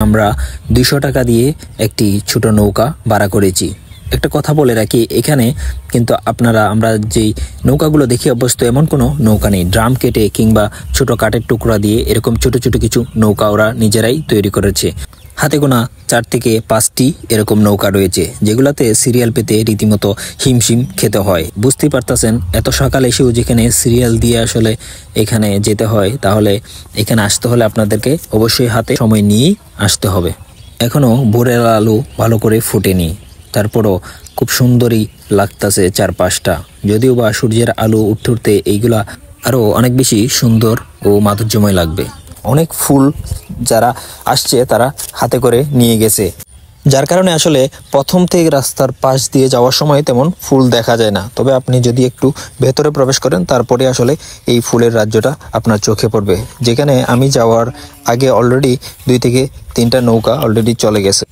আমরা 200 টাকা দিয়ে একটি ছোট নৌকা ভাড়া করেছি। একটা কথা বলে রাখি, এখানে কিন্তু আমরা যেই নৌকাগুলো দেখি অভ্যস্ত এমন কোনো নৌকা নেই। ড্রাম কেটে কিংবা ছোট কাঠের টুকরা দিয়ে এরকম ছোট ছোট কিছু নৌকা ওরা নিজেরাই তৈরি করেছে। হাতে গোনা 4 থেকে 5টি এরকম নৌকা রয়েছে, যেগুলাতে সিরিয়াল পেতে রীতিমতো হিমশিম খেতে হয়। বুঝতেই পারতেছেন, এত সকালে এসেও যেখানে সিরিয়াল দিয়ে আসলে এখানে যেতে হয়, তাহলে এখানে আসতে হলে আপনাদেরকে অবশ্যই হাতে সময় নিয়েই আসতে হবে। এখনো ভোরের আলো ভালো করে ফুটেনি, তারপরও খুব সুন্দরই লাগতেছে চারপাশটা। যদিও বা সূর্যের আলো উঠতে উঠতে এইগুলা আরো অনেক বেশি সুন্দর ও মাধুর্যময় লাগবে। অনেক ফুল যারা আসছে তারা হাতে করে নিয়ে গেছে, যার কারণে আসলে প্রথম থেকে রাস্তার পাশ দিয়ে যাওয়ার সময় তেমন ফুল দেখা যায় না। তবে আপনি যদি একটু ভেতরে প্রবেশ করেন, তারপরে আসলে এই ফুলের রাজ্যটা আপনার চোখে পড়বে। যেখানে আমি যাওয়ার আগে অলরেডি 2 থেকে 3টা নৌকা অলরেডি চলে গেছে।